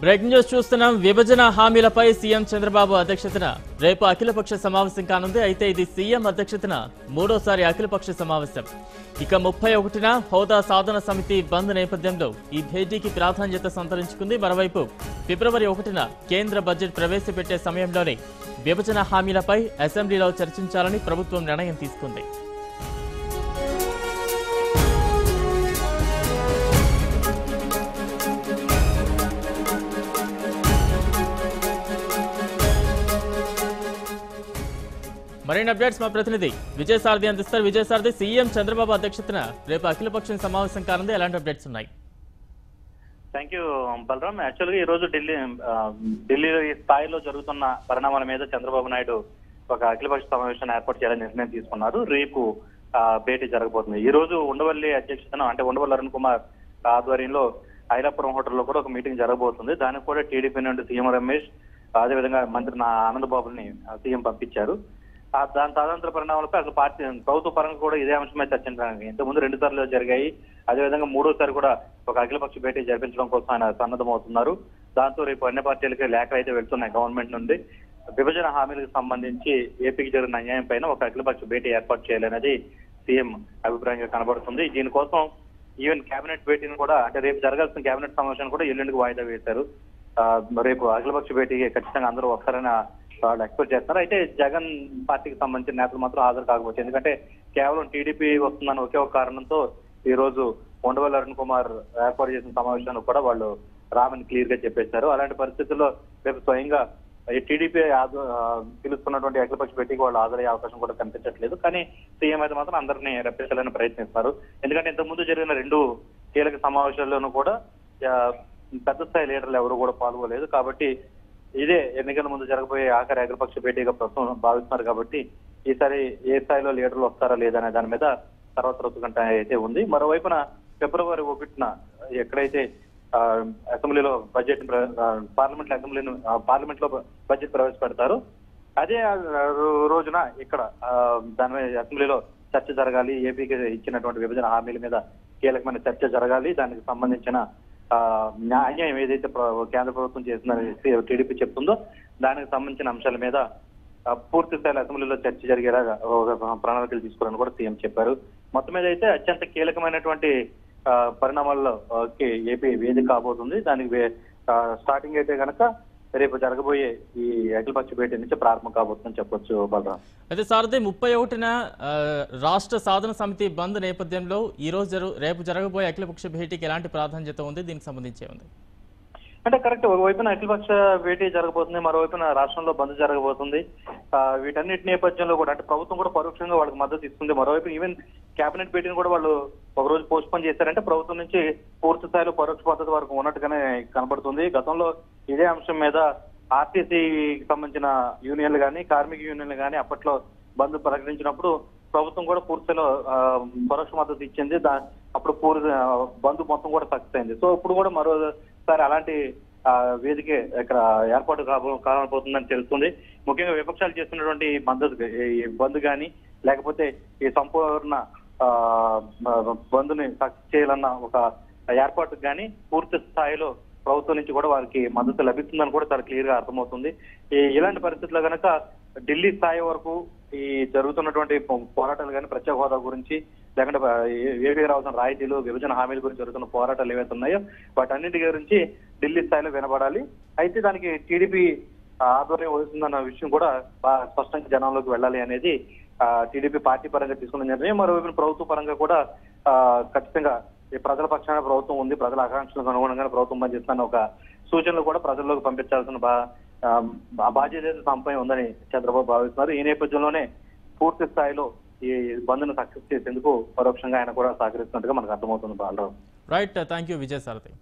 Breaking news చూస్తున్నాం. విభజన హామీలపై CM Chandrababu అధ్యక్షతన రేపు అఖిలపక్ష సమావేశం కానుంది. అయితే ఇది సీఎం అధ్యక్షతన మూడోసారి అఖిలపక్ష సమావేశం. ఇక 31న హోదా సాధన సమితి బంద్ నేపథ్యంలో ఈ భేటీకి ప్రాధాన్యత సంతరించుకుంది. మరోవైపు ఫిబ్రవరి 1న కేంద్ర బడ్జెట్ ప్రవేశపెట్టే సమయంలోనే విభజన హామీలపై అసెంబ్లీలో చర్చించాలని ప్రభుత్వం నిర్ణయం తీసుకుంది. మరిన్ని అప్డేట్స్ మా ప్రతినిధి విజయసారథి అందిస్తారు. విజయసారథి, సీఎం చంద్రబాబు అధ్యక్షతన రేపు అఖిలపక్షం సమావేశం కానుంది. ఎలాంటి అప్డేట్స్ ఉన్నాయి? Thank you Balaram. యాక్చువల్గా ఈ రోజు ఢిల్లీ స్థాయిలో జరుగుతున్న పరిణామాల మీద చంద్రబాబు నాయుడు ఒక అఖిలపక్ష సమావేశాన్ని ఏర్పాటు చేయాలని నిర్ణయం తీసుకున్నారు. రేపు భేటీ జరగబోతుంది. ఈ రోజు ఉండవల్లి అధ్యక్షతన అంటే ఉండవల్లి అరుణ్ కుమార్ ఆధ్వర్యంలో ఐలాపురం హోటల్లో కూడా ఒక మీటింగ్ జరగబోతుంది. దానికి కూడా టీడీపీ నుండి సీఎం రమేష్, అదేవిధంగా మంత్రి ఆనందబాబుని సీఎం పంపించారు. దాని తదనంతర పరిణామాలపై అసలు ప్రభుత్వ పరంగా కూడా ఇదే అంశమే చర్చించడానికి ఇంతకుముందు 2 సార్లు జరిగాయి. అదేవిధంగా 3వ సారి కూడా ఒక అఖిలపక్ష భేటీ జరిపించడం కోసం ఆయన సన్నద్ధమవుతున్నారు. దాంతో రేపు అన్ని పార్టీలకి లేఖలు అయితే వెళ్తున్నాయి గవర్నమెంట్ నుండి. విభజన హామీలకు సంబంధించి ఏపీకి జరిగిన అన్యాయం పైన ఒక అఖిలపక్ష భేటీ ఏర్పాటు చేయాలనేది సీఎం అభిప్రాయంగా కనబడుతుంది. దీనికోసం ఈవెన్ కేబినెట్ భేటీని కూడా అంటే రేపు జరగాల్సిన కేబినెట్ సమావేశాన్ని కూడా ఎల్లుండికి వాయిదా వేశారు. రేపు అఖిలపక్ష భేటీకి ఖచ్చితంగా అందరూ వస్తారని వాళ్ళు ఎక్స్పెక్ట్ చేస్తున్నారు. అయితే జగన్ పార్టీకి సంబంధించిన నేతలు మాత్రం హాజరు కాకపోవచ్చు. ఎందుకంటే కేవలం టీడీపీ వస్తుందని ఒకే ఒక కారణంతో ఈ రోజు ఉండవల్లి అరుణ్ కుమార్ ఏర్పాటు చేసిన సమావేశాన్ని కూడా వాళ్ళు రామని క్లియర్ గా చెప్పేశారు. అలాంటి పరిస్థితుల్లో రేపు స్వయంగా టీడీపీ పిలుస్తున్నటువంటి అఖిలపక్ష భేటీకి వాళ్ళు హాజరయ్యే అవకాశం కూడా కనిపించట్లేదు. కానీ సీఎం అయితే మాత్రం అందరినీ రప్పించాలని ప్రయత్నిస్తున్నారు. ఎందుకంటే ఇంతకుముందు జరిగిన 2 కీలక సమావేశాల్లోనూ కూడా పెద్ద స్థాయి లీడర్లు ఎవరు కూడా పాల్గొలేదు. కాబట్టి ఇదే ఎన్నికల ముందు జరగబోయే ఆఖరి అఖిలపక్ష భేటీగా ప్రస్తుతం భావిస్తున్నారు. కాబట్టి ఈసారి ఏ స్థాయిలో లీడర్లు వస్తారా లేదా అనే దాని మీద తర్వాత రుతుకంట అయితే ఉంది. మరోవైపున ఫిబ్రవరి 1న ఎక్కడైతే అసెంబ్లీలో బడ్జెట్ పార్లమెంట్ లో బడ్జెట్ ప్రవేశపెడతారు, అదే రోజున ఇక్కడ దాని మీద అసెంబ్లీలో చర్చ జరగాలి. ఏపీకి ఇచ్చినటువంటి విభజన హామీల మీద కీలకమైన చర్చ జరగాలి. దానికి సంబంధించిన అన్యాయం ఏదైతే కేంద్ర ప్రభుత్వం చేసిందని టీడీపీ చెప్తుందో దానికి సంబంధించిన అంశాల మీద పూర్తి స్థాయిలో అసెంబ్లీలో చర్చ జరిగేలాగా ప్రణాళికలు తీసుకోవాలని కూడా సీఎం చెప్పారు. మొత్తం మీద అయితే అత్యంత కీలకమైనటువంటి పరిణామాల్లో ఏపీ వేదిక కాబోతుంది. దానికి స్టార్టింగ్ అయితే కనుక రేపు జరగబోయే ఈ అఖిలపక్ష భేటీ నుంచి ప్రారంభం కాబోతుందని చెప్పొచ్చు బలరాం. అయితే సారథి, 31న రాష్ట్ర సాధన సమితి బంద్ నేపథ్యంలో రేపు జరగబోయే అఖిలపక్ష భేటీకి ఎలాంటి ప్రాధాన్యత ఉంది? దీనికి సంబంధించి ఉంది అంటే కరెక్ట్. ఒకవైపున అఖిలపక్ష భేటీ జరగబోతుంది, మరోవైపున రాష్ట్రంలో బంద్ జరగబోతుంది. వీటన్నిటి నేపథ్యంలో కూడా అంటే ప్రభుత్వం కూడా పరోక్షంగా వాళ్ళకి మద్దతు ఇస్తుంది. మరోవైపు ఈవెన్ కేబినెట్ భేటీని కూడా వాళ్ళు ఒక రోజు పోస్ట్ పోన్ చేశారంటే ప్రభుత్వం నుంచి పూర్తి స్థాయిలో పరోక్ష పద్ధతి వరకు ఉన్నట్టుగానే కనబడుతుంది. గతంలో ఇదే అంశం మీద ఆర్టీసీకి సంబంధించిన యూనియన్లు కానీ కార్మిక యూనియన్లు కానీ అప్పట్లో బంద్ ప్రకటించినప్పుడు ప్రభుత్వం కూడా పూర్తిలో పరోక్ష మద్దతు ఇచ్చింది. అప్పుడు బంద్ మొత్తం కూడా సక్సెస్ అయింది. సో ఇప్పుడు కూడా మరోసారి అలాంటి వేదిక ఇక్కడ ఏర్పాటు కావాలపోతుందని తెలుస్తుంది. ముఖ్యంగా విపక్షాలు చేస్తున్నటువంటి మద్దతు బంద్ కానీ లేకపోతే ఈ సంపూర్ణ బంద్ని సక్సెస్ చేయాలన్న ఒక ఏర్పాటుకు కానీ పూర్తి స్థాయిలో ప్రభుత్వం నుంచి కూడా వారికి మద్దతు లభిస్తుందని కూడా చాలా క్లియర్ గా అర్థమవుతుంది. ఇలాంటి పరిస్థితుల్లో కనుక ఢిల్లీ స్థాయి వరకు ఈ జరుగుతున్నటువంటి పోరాటాలు కానీ ప్రత్యేక హోదా గురించి లేకుంటే ఏపీకి రావాల్సిన రాయితీలు విభజన హామీల గురించి జరుగుతున్న పోరాటాలు ఏవైతే ఉన్నాయో వాటన్నిటి గురించి ఢిల్లీ స్థాయిలో వినబడాలి. అయితే దానికి టీడీపీ ఆధ్వర్యం వహిస్తుందన్న విషయం కూడా స్పష్టంగా జనంలోకి వెళ్ళాలి అనేది టీడీపీ పార్టీ పరంగా తీసుకున్న నిర్ణయం. మరోవైపు ప్రభుత్వ పరంగా కూడా ఖచ్చితంగా ప్రజల పక్షాన ప్రభుత్వం ఉంది, ప్రజల ఆకాంక్షలకు అనుగుణంగా ప్రభుత్వం పనిచేస్తున్న ఒక సూచనలు కూడా ప్రజల్లోకి పంపించాల్సిన బాధ్యత తమపై ఉందని చంద్రబాబు భావిస్తున్నారు. ఈ నేపథ్యంలోనే పూర్తి స్థాయిలో ఈ బంద్ను సక్సెస్ చేసేందుకు పరోక్షంగా ఆయన కూడా సహకరిస్తున్నట్టుగా మనకు అర్థమవుతుంది Balarao. Right, thank you Vijayasarathi.